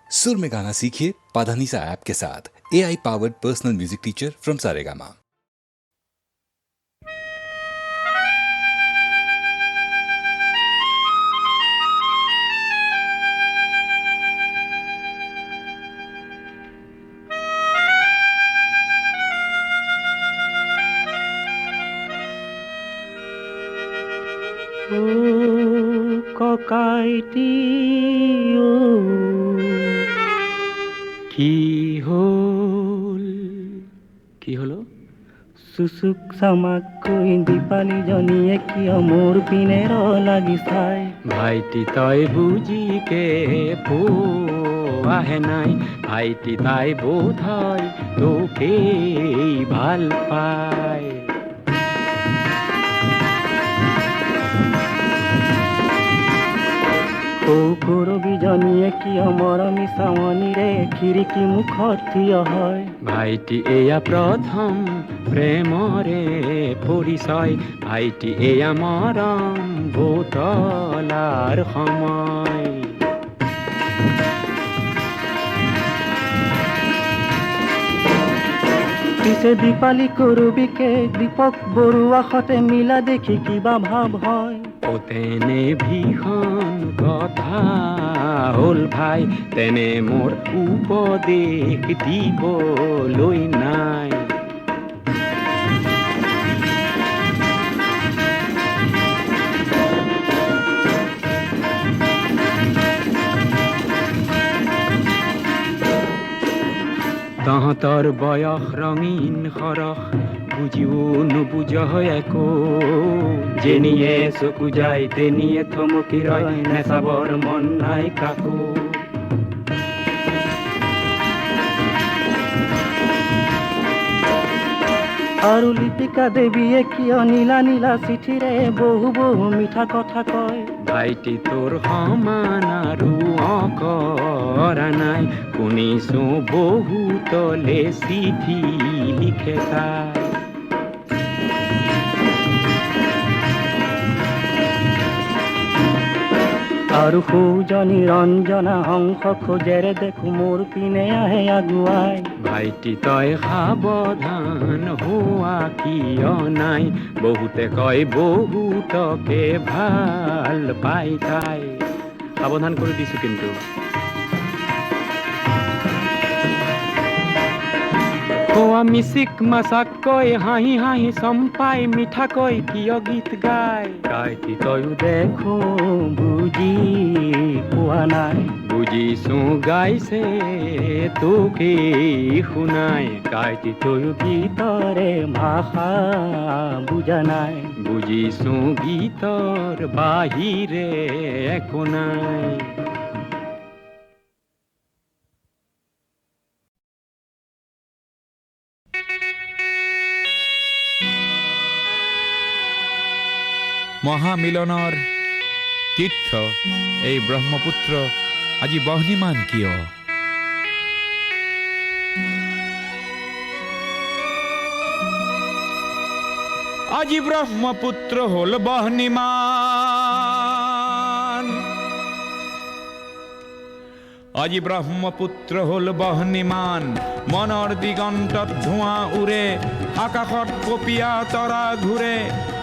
सुर में गाना सीखिए पाधानीसा ऐप के साथ। AI powered personal music teacher from Saregama. ও ককাইটি ও কি হলো সুসুক সামাক কই দীপালি জনিয়ে কিয় মোর পিনে লাগি চাই ভাইটি তই বুজি কে পোৱাহে নাই ভাইটি তাই বোধ হয় তোকেই ভাল পায় কৰবি জনিয়ে কিয় মৰমি চাৱনিৰে খিৰিকী মুখত থিয় হয় ভাইটি এয়া প্ৰথম প্ৰেমৰে পৰিচয় ভাইটি এয়া মৰম বুতলাৰ সময় পিছে দীপালি কৰবিকে দীপক বৰুৱা সতে মিলা দেখি কিবা ভাৱ হয় তেনে ভীষণ কথা হ'ল ভাই তেনে মোৰ উপদেশ দিবলৈ নাই তহঁতৰ বয়স ৰঙীন সৰহ বুজিও নুবুজ একো যেনিয়ে চকু যায় তেনিয়ে থমকি ৰয় নেচাবৰ মন নাই কাকো আৰু লিপিকা দেৱীয়ে কিয় নীলা নীলা চিঠিৰে বহু বহু মিঠা কথা কয় ভাইটি তোৰ সমান আৰু অকৰা নাই শুনিছো বহুতলে চিঠি লিখে তাই আৰু সৌজনী ৰঞ্জনা হংস খোজেৰে দেখো মোৰ পিনে আহে আগুৱাই ভাইটি তই সাৱধান হোৱা কিয় নাই বহুতে কয় বহুতকে ভাল পাই তাই সাৱধান কৰি দিছো কিন্তু মিচিক মাছাকৈ হাঁহি হাঁহি চম্পাই মিঠাকৈ কিয় গীত গায় গাইটি তয়ো দেখো বুজি পোৱা নাই বুজিছো গাইছে তোকে শুনাই গাইটি তয়ো গীতৰে ভাষা বুজা নাই বুজিছো গীতৰ বাহিৰে একো নাই মহামিলনৰ তীৰ্থ এই ব্ৰহ্মপুত্ৰ আজি বহ্নিমান কিয় আজি ব্ৰহ্মপুত্ৰ হ'ল বহ্নিমান আজি ব্ৰহ্মপুত্ৰ হ'ল বহ্নিমান মনৰ দিগন্তত ধোঁৱা উৰে আকাশত কপীয়া তৰা ঘূৰে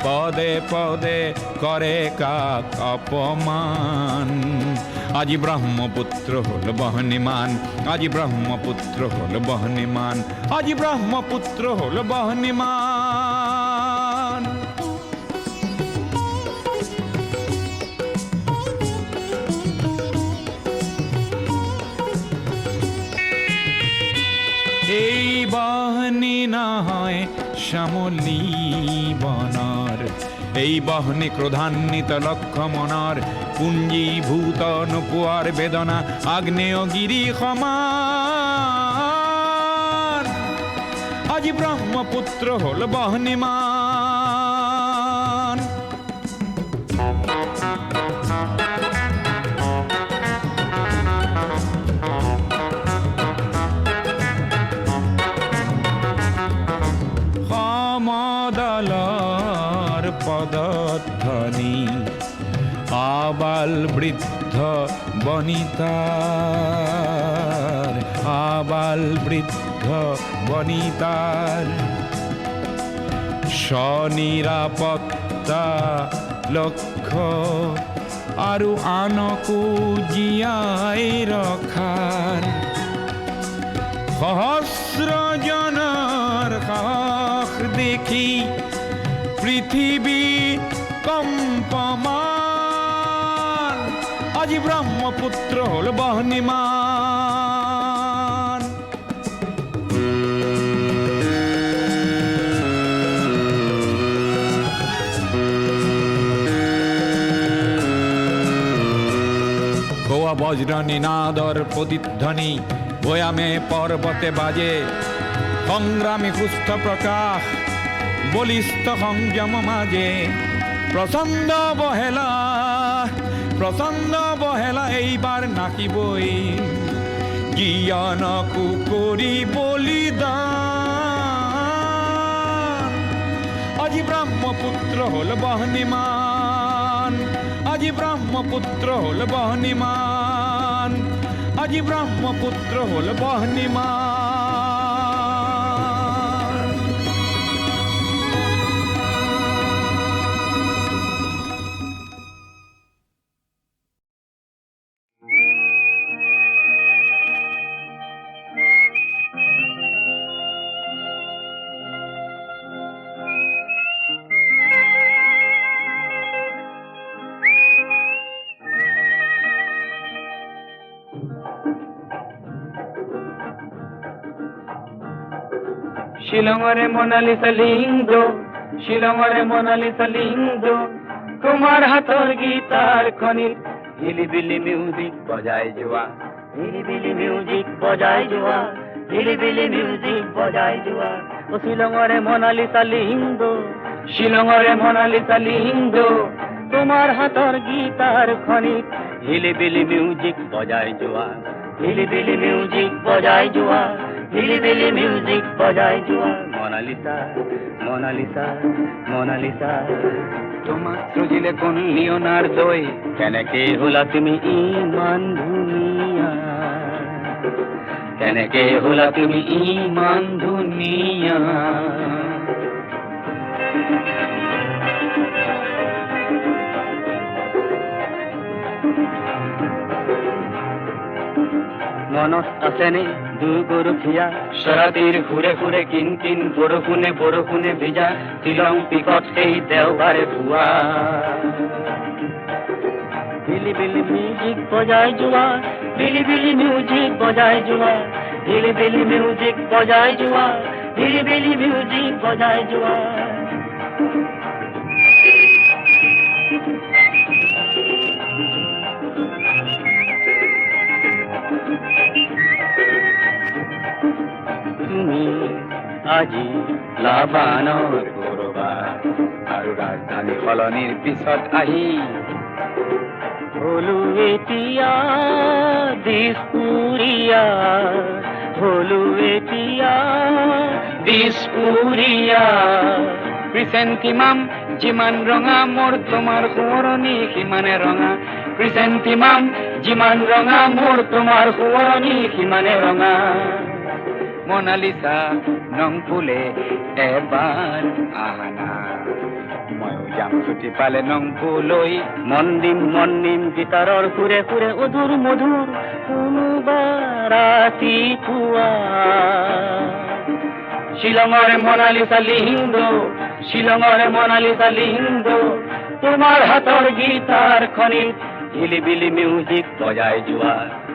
পদে পদে কৰে কাক অপমান আজি ব্ৰহ্মপুত্ৰ হ'ল বহ্নিমান আজি ব্ৰহ্মপুত্ৰ হ'ল বহ্নিমান আজি ব্ৰহ্মপুত্ৰ হ'ল বহ্নিমান এই বহ্নি নহয় শ্যামলী বনৰ এই বহ্নি ক্ৰোধান্বিত লক্ষ্য মনৰ পুঞ্জীভূত নোপোৱাৰ বেদনা আগ্নেয়গিৰি সমান আজি ব্ৰহ্মপুত্ৰ হ'ল বহ্নিমান সমদলৰ পদধ্বনি আবাল বৃদ্ধ বনিতা আবাল বৃদ্ধ বনিতাৰ স্বনিৰাপত্তা লক্ষ্য আৰু আনকো জীয়াই ৰখাৰ সহস্ৰজনৰ সাহস দেখি পৃথিৱী কম্পমান আজি ব্ৰহ্মপুত্ৰ হ'ল বহ্নিমান গোয়া বজ্ৰ নিনাদৰ প্ৰতিধ্বনি ভয়ামে পৰ্বতে বাজে সংগ্ৰামী সুস্থ প্ৰকাশ বলিষ্ঠ সংযম মাঝে প্ৰচণ্ড বহেলা এইবাৰ নাকিবই জ্ঞানকো কৰি বলিদান আজি ব্ৰহ্মপুত্ৰ হ'ল বহ্নিমান আজি ব্ৰহ্মপুত্ৰ হ'ল বহ্নিমান আজি ব্ৰহ্মপুত্ৰ হ'ল বহ্নিমান শিলঙৰে মনালিসা লিংগ শিলঙৰে মনালিসা লিংগ তোমাৰ হাতৰ গীতাৰ খনিত হিলিবিলি মিউজিক বজাই যোৱা হিলিবিলি মিউজিক বজাই যোৱা হিলিবিলি মিউজিক বজাই যোৱা ও শিলঙৰে মনালিসা লিংগ শিলঙৰে মনালিসা লিংগ তোমাৰ হাতৰ গীতাৰ খনিত হিলিবিলি মিউজিক বজাই যোৱা হিলিবিলি মিউজিক বজাই যোৱা হিলিবিলি মিউজিক বজাই যোৱা মনালিসা মনালিসা মনালিসা তোমাক সৃজিলে কোন লিওনাৰ্দই কেনেকে হলা তুমি ইমান ধুনীয়া কেনেকে হলা তুমি ইমান ধুনীয়া মনত আছেনে দুগৰখীয়া চৰাতিৰ ঘূৰে ঘূৰে কিন কিন বৰষুণে ভিজা শ্বিলং পিকত সেই দেওবাৰে পুৱা হিলিবিলি মিউজিক বজাই যোৱা হিলিবিলি মিউজিক বজাই যোৱা হিলিবিলি মিউজিক বজাই যোৱা হিলিবিলি মিউজিক বজাই যোৱা তুমি আজি লাবানৰ কৰবাত আৰু ৰাজধানী সলনিৰ পিছত আহি হলো এতিয়া দিছপুৰীয়া হলো এতিয়া দিছপুৰীয়া ক্ৰিচেণ্টিমাম যিমান ৰঙা মোৰ তোমাৰ সোঁৱৰণি সিমানে ৰঙা ক্ৰিচেণ্টিমাম যিমান ৰঙা মোৰ তোমাৰ সোঁৱৰণি সিমানে ৰঙা মনালিসা নং ফুলে এবাৰ আহানা ময়ো যাম ছুটি পালে নং ফুলৈ মন দিম গীতাৰৰ সুৰে সুৰে অধুৰ মধুৰ কোনোবা ৰাতিপুৱা শিলঙৰে মনালিসা লিংগ শিলঙৰে মনালিসা লিংগ তোমাৰ হাতৰ গীতাৰ খনিত হিলিবিলি মিউজিক বজাই যোৱা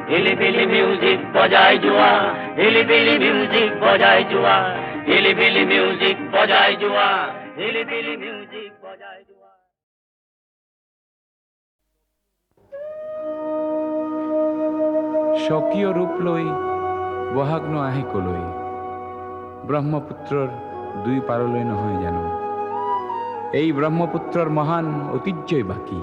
হিলিবিলি মিউজিক বজাই যোৱা হিলিবিলি মিউজিক বজাই যোৱা হিলিবিলি মিউজিক বজাই যোৱা হিলিবিলি মিউজিক বজাই যোৱা স্বকীয় ৰূপ লৈ বহাগ ন আহে কলৈ ব্ৰহ্মপুত্ৰৰ দুই পাৰলৈ নহয় জানো এই ব্ৰহ্মপুত্ৰৰ মহান ঐতিহ্যই বাকী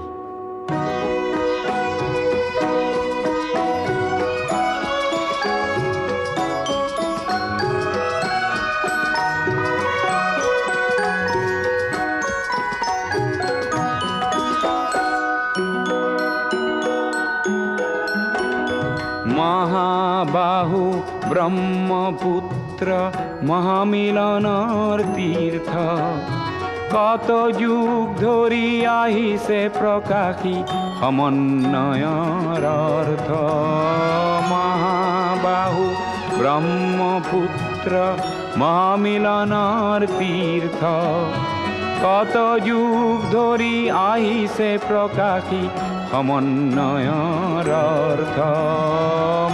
মহা মহাবাহু ব্ৰহ্মপুত্ৰ মহামিলনৰ তীৰ্থ কত যুগ ধৰি আহিছে প্ৰকাশী সমন্বয়ৰ অৰ্থ মহাবাহু ব্ৰহ্মপুত্ৰ মহামিলনৰ তীৰ্থ কত যুগ ধৰি আহিছে প্ৰকাশী সমন্বয়ৰ অৰ্থ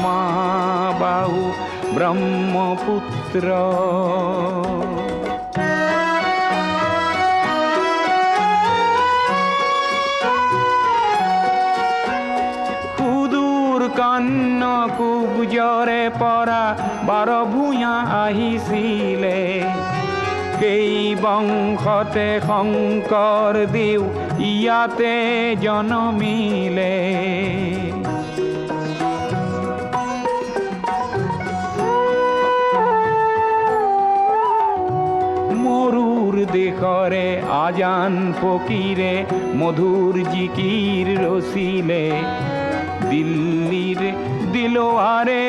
মহাবাহু ব্ৰহ্মপুত্ৰ কুবজৰে পৰা 12 ভূঞা আহিছিলে কেই বংশতে শংকৰ দেও ইয়াতে জনমিলে মৰুৰ দেশৰে আজান ফকীৰে মধুৰ জিকিৰ ৰচিলে দিল্লীৰ দিলোৱাৰে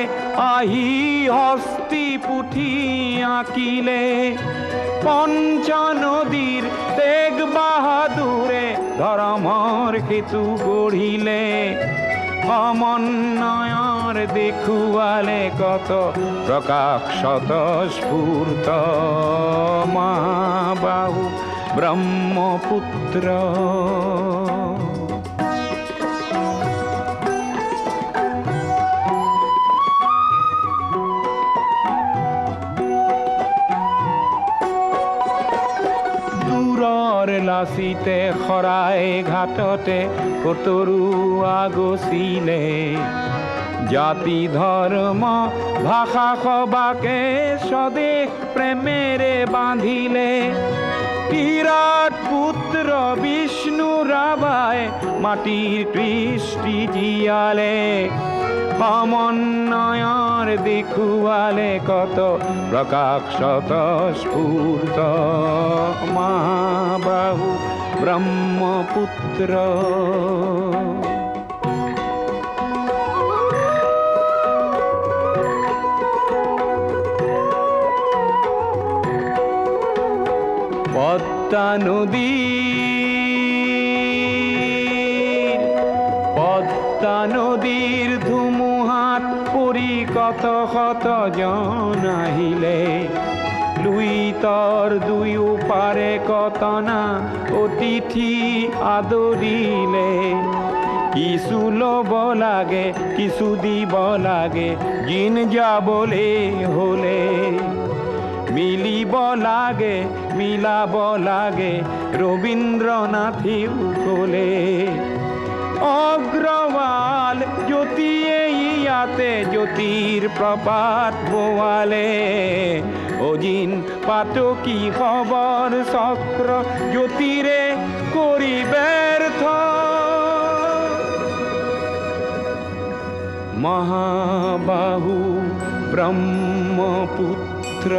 আহি হস্তি পুথি আঁকিলে পঞ্চ নদীৰ তেগ বাহাদুৰে ধৰ্মৰ সেতু গঢ়িলে সমন্বয়ৰ দেখুৱালে কত প্ৰকাশ স্বতঃস্ফূৰ্ত মহাবাহু ব্ৰহ্মপুত্ৰ লাচিতে শৰাই ঘাটতে কতৰুৱা গছিলে জাতি ধৰ্ম ভাষা সবাকে স্বদেশ প্ৰেমেৰে বান্ধিলে বিৰাট পুত্ৰ বিষ্ণু ৰাভাই মাটিৰ কৃষ্টি জীয়ালে সমন্বয়ৰ দেখুৱালে কত প্ৰকাশ স্বতঃস্ফূৰ্ত মহাবাহু ব্ৰহ্মপুত্ৰ পদ্মা নদীৰ ধুমুহাত পৰি কত শত জন আহিলে লুইতৰ দুয়ো পাৰে কতনা অতিথি আদৰিলে কিছু ল'ব লাগে কিছু দিব লাগে জিন যাবলে হলে মিলিব লাগে মিলাব লাগে ৰবীন্দ্ৰনাথেও ক'লে অগ্ৰৱাল জ্যোতিয়ে ইয়াতে জ্যোতিৰ প্ৰপাত বোৱালে অজিন পাতকী খবৰ চক্ৰ জ্যোতিৰে কৰি ব্যৰ্থ মহাবাহু ব্ৰহ্মপুত্ৰ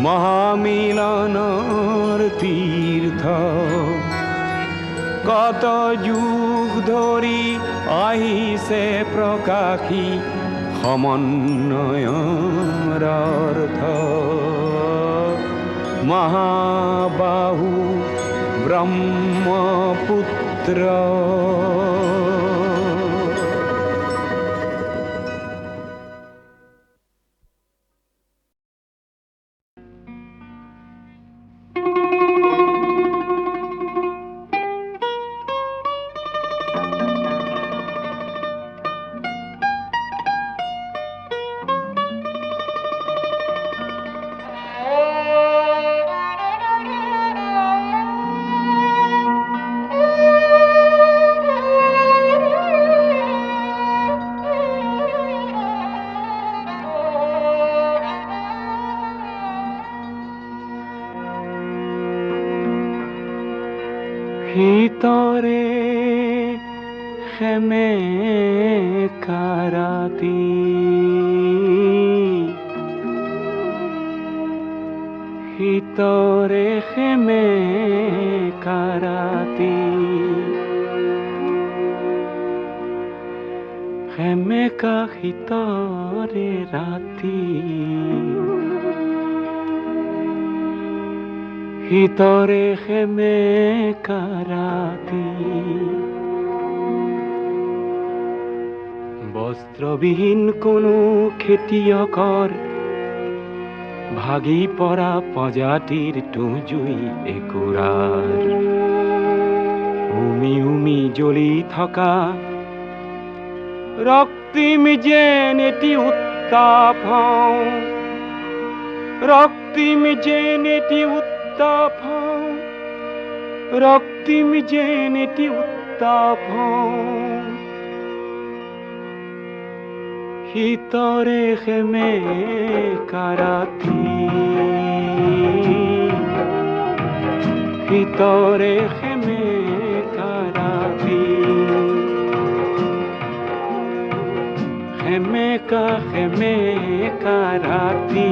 মহামিলনৰ তীৰ্থ কত যুগ ধৰি আহিছে প্ৰকাশী সমন্বয়ৰ অৰ্থ মহাবাহু ব্ৰহ্মপুত্ৰ ভিতৰে খেমে কাৰাতি ভিতৰে খেমে কাৰাতি খেমে সেমেকা শীতৰে ৰাতি, শীতৰে সেমেকা ৰাতি, বস্ত্ৰবিহীন কোনো খেতিয়কৰ ভাগি পৰা প্ৰজাতিৰ তুজুই একুৰাৰ, উমি উমি জ্বলি থকা ৰক্তিম যেন এটি উত্তাপ, ৰক্তিম যেন এটি উত্তাপ, ৰক্তিম যেন এটি উত্তাপ, শীতৰে সেমেকা ৰাতি, শীতৰে সেমেকা ৰাতি, সেমেকা সেমেকা ৰাতি,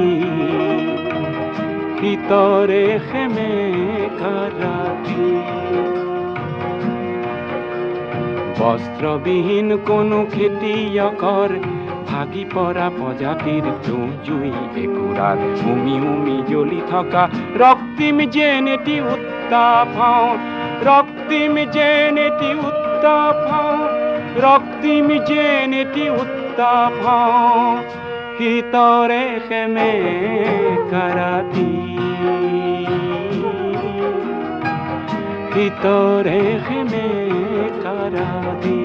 শীতৰে সেমেকা ৰাতি, বস্ত্ৰবিহীন কোনো খেতিয়কৰ ভাগি পৰা প্ৰজাতিৰ তুজুই একুৰাৰ, উমি উমি জ্বলি থকা ৰক্তিম যেন এটি উত্তাপ, ৰক্তিম যেন এটি উত্তাপ, ৰক্তিম যেন এটি উত্তাপ, শীতৰে সেমেকা ৰাতি, শীতৰে সেমেকা ৰাতি,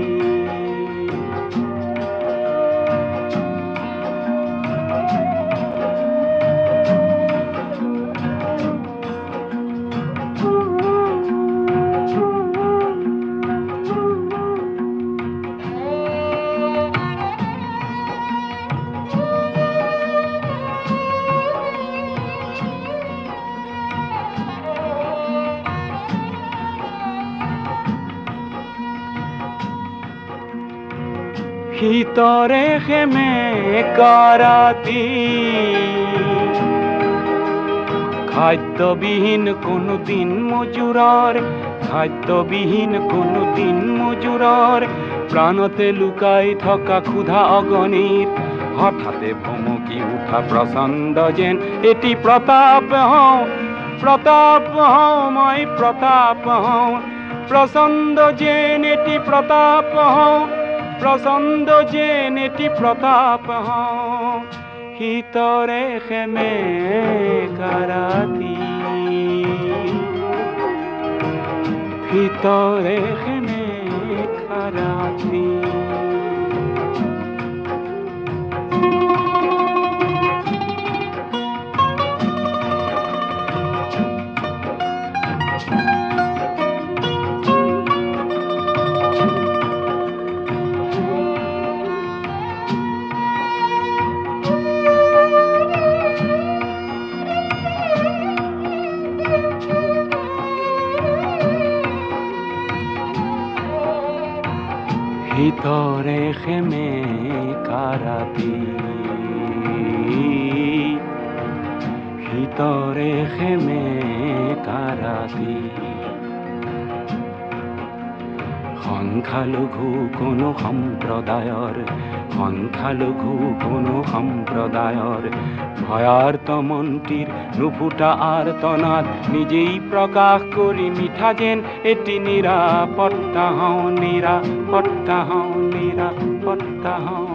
শীতৰে সেমেকা ৰাতি, খাদ্যবিহীন কোনো দিন মজুৰৰ, খাদ্যবিহীন কোনো দিন মজুৰৰ, প্ৰাণতে লুকাই থকা ক্ষুধা অগণিৰ, হঠাতে ভমকি উঠা প্ৰচণ্ড যেন এটি প্ৰতাপ হওঁ, প্ৰতাপ হওঁ মই প্ৰতাপ হওঁ, প্ৰচণ্ড যেন এটি প্ৰতাপ হওঁ, প্ৰচণ্ড যেন এটি প্ৰতাপ হওঁ, শীতৰে সেমেকা ৰাতি, শীতৰে সেমেকা ৰাতি, শীতৰে সেমেকা ৰাতি, শীতৰে সেমেকা ৰাতি, সংখ্যালঘু কোনো সম্প্ৰদায়ৰ, সংখ্যালঘু কোনো সম্প্ৰদায়ৰ, ভয়াৰ্ত মন্ত্ৰীৰ নুফুটা আৰ্তনাদ নিজেই প্ৰকাশ কৰি মিঠা যেন এটি নিৰাপত্তা হওঁ, নিৰাপত্তা হওঁ, নিৰাপত্তা হওঁ,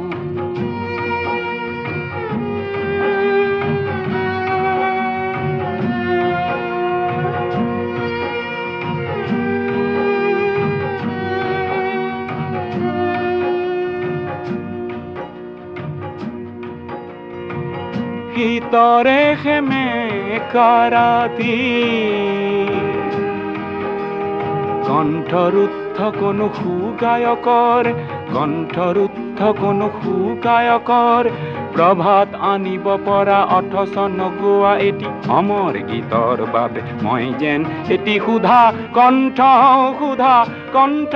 শীতৰে সেমেকা ৰাতি, কণ্ঠৰুদ্ধ কোনো সুগায়কৰ, কণ্ঠৰুদ্ধ কোনো সুগায়কৰ, প্ৰভাত আনিব পৰা অথচ নগোৱা এটি অমৰ গীতৰ বাবে মই যেন এটি সুধা কণ্ঠ, সুধা কণ্ঠ,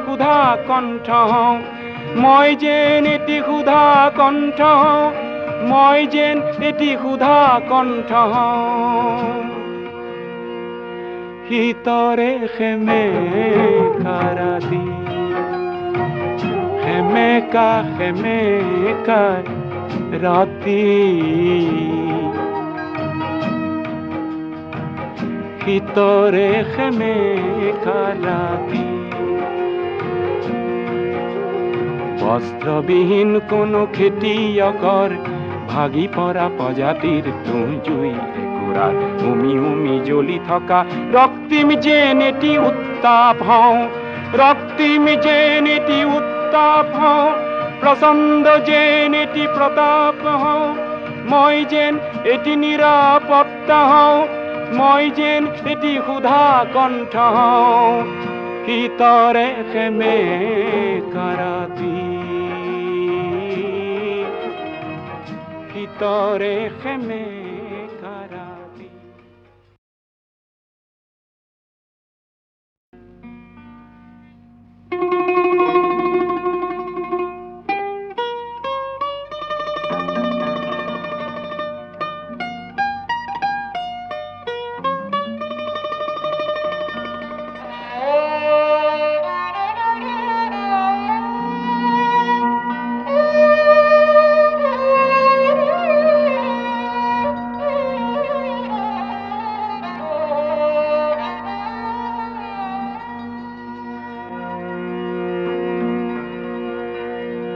সুধা কণ্ঠ, মই যেন এটি সুধা কণ্ঠ, মই যেন এটি সুধা কণ্ঠ, শীতৰে সেমেকা ৰাতি, সেমেকা সেমেকা ৰাতি শীতৰে সেমেকা ৰাতি বস্ত্ৰবিহীন কোনো খেতিয়কৰ ভাগি পৰা প্ৰজাতিৰ তুঁহ জুই একুৰাত উমি উমি জ্বলি থকা ৰক্তিম যেন এটি উত্তাপ হওঁ ৰক্তিম যেন এটি উত্তাপ হওঁ প্ৰচণ্ড যেন এটি প্ৰতাপ হওঁ মই যেন এটি নিৰাপত্তা হওঁ মই যেন এটি সুধা কণ্ঠ হওঁ শীতৰে সেমেকা ৰাতি শীতৰে সেমেকা ৰাতি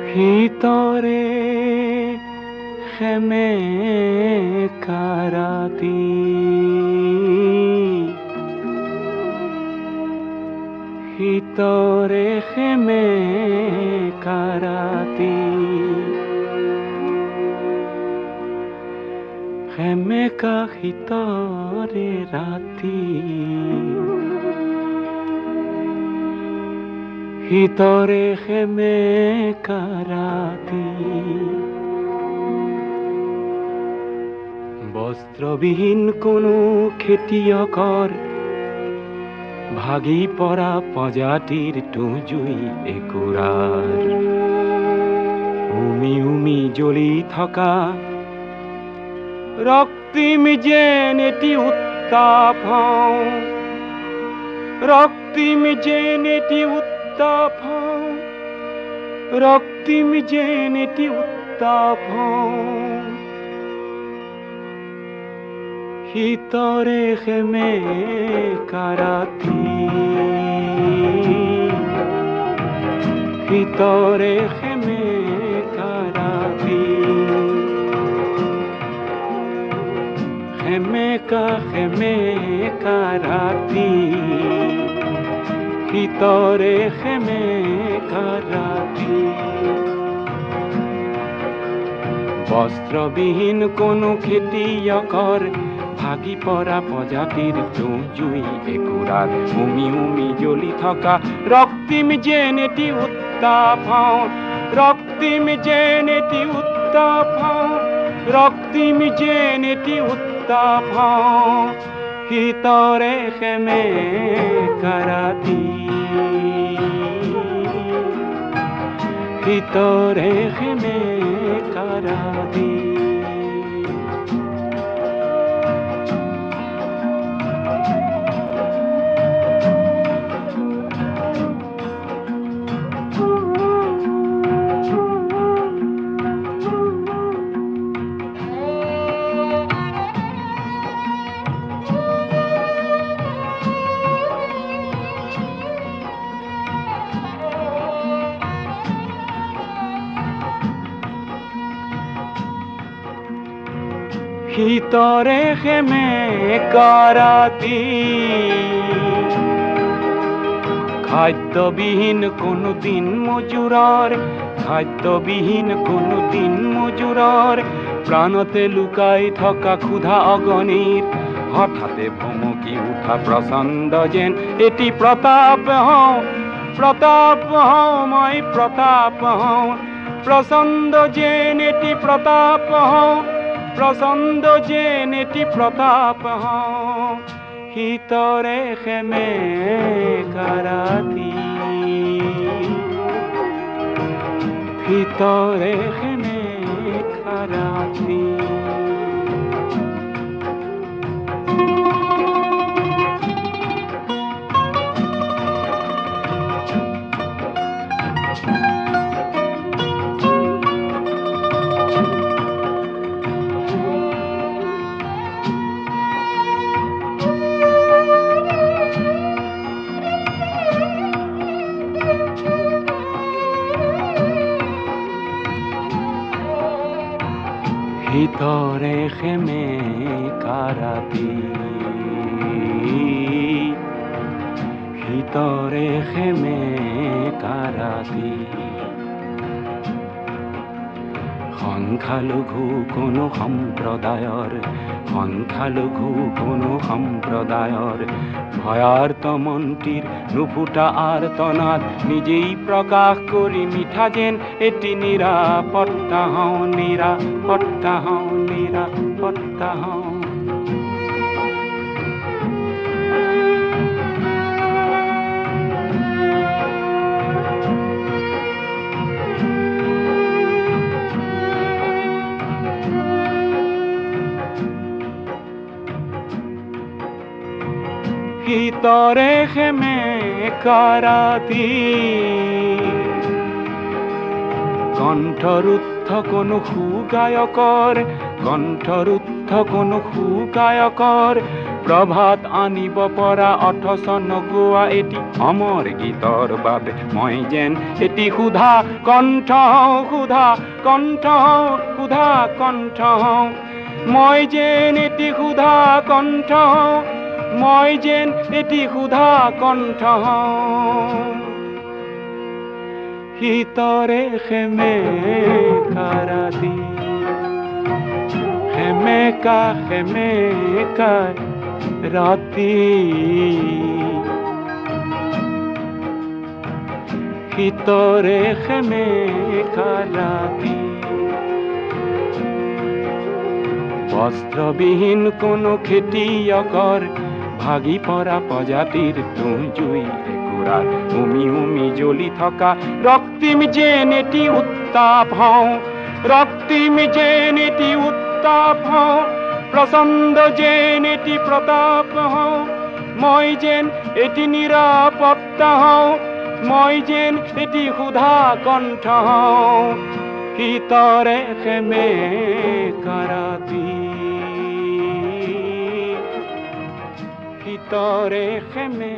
শীতৰে সেমেকা ৰাতি শীতৰে সেমেকা ৰাতি সেমেকা শীতৰে ৰাতি শীতৰে সেমেকা ৰাতি বস্ত্ৰবিহীন কোনো খেতিয়কৰ ভাগি পৰা প্ৰজাতিৰ তুঁহ জুই একুৰাৰ উমি উমি জ্বলি থকা ৰক্তিম যেন এটি উত্তাপ হওঁ ৰক্তিম যেন এটি উত্তাপ হওঁ ৰক্তিম যেন এটি উত্তাপ হওঁ শীতৰে সেমেকা ৰাতি শীতৰে সেমেকা ৰাতি সেমেকা সেমেকা ৰাতি শীতৰে সেমেকা ৰাতি বস্ত্ৰবিহীন কোনো খেতিয়কৰ ভাগি পৰা প্ৰজাতিৰ তুঁহ জুই একুৰাত উমি উমি জ্বলি থকা ৰক্তিম যেন এটি উত্তাপ হওঁ ৰক্তিম যেন এটি উত্তাপ হওঁ ৰক্তিম যেন এটি উত্তাপ হওঁ শীতৰে সেমেকা ৰাতি শীতৰে সেমেকা ৰাতি শীতৰে সেমেকা ৰাতি খাদ্যবিহীন কোনো দিন মজুৰৰ খাদ্যবিহীন কোনো দিন মজুৰৰ প্ৰাণতে লুকাই থকা ক্ষুধা অগণিত হঠাতে ভমকি উঠা প্ৰচণ্ড যেন এটি প্ৰতাপ হওঁ মই প্ৰতাপ হওঁ প্ৰচণ্ড যেন এটি প্ৰতাপ হওঁ প্ৰচণ্ড যেন এটি প্ৰতাপ হওঁ শীতৰে সেমেকা ৰাতি শীতৰে সেমেকা ৰাতি ভিতৰে খেমে কাৰাতি, ভিতৰে খেমে কাৰাতি। সংখ্যালঘু কোনো সম্প্ৰদায়ৰ, সংখ্যালঘু কোনো সম্প্ৰদায়ৰ ভয়ার্ত মন্ত্রীর নুফুটা আর্তনাদ নিজেই প্রকাশ করি মিঠা যেন এটি নিরাপত্তা হও, নিরাপত্তা হও, নিরাপত্তা হও। ভিতরে খেমে কারাতি, কণ্ঠরুদ্ধ কোনো সুগায়কৰ, কণ্ঠৰুদ্ধ কোনো সুগায়কৰ প্ৰভাত আনিব পৰা অথচ নগোৱা এটি অমৰ গীতৰ বাবে মই যেন এটি সুধা কণ্ঠ হওঁ, সুধা কণ্ঠ হওঁ, সুধা কণ্ঠ হওঁ। মই যেন এটি সুধা কণ্ঠ হওঁ, মই যেন এটি সুধা কণ্ঠ হওঁ। ভিতরে খেমে কারাতি, খেমেকা খেমেকা রাতি। ভিতরে খেমে কারাতি। বস্ত্রবিহীন কোনো খেতিয়কৰ ভাগি পৰা প্ৰজাতিৰ তুঁহ জুই একুৰাত উমি উমি জ্বলি থকা ৰক্তিম যেন এটি উত্তাপ হওঁ, ৰক্তিম যেন এটি উত্তাপ হওঁ, প্ৰচণ্ড যেন এটি প্ৰতাপ হওঁ। মই যেন এটি নিৰাপত্তা হওঁ, মই যেন এটি সুধা কণ্ঠ হওঁ। ভিতৰে খেমে কাৰাতি, ভিতৰে খেমে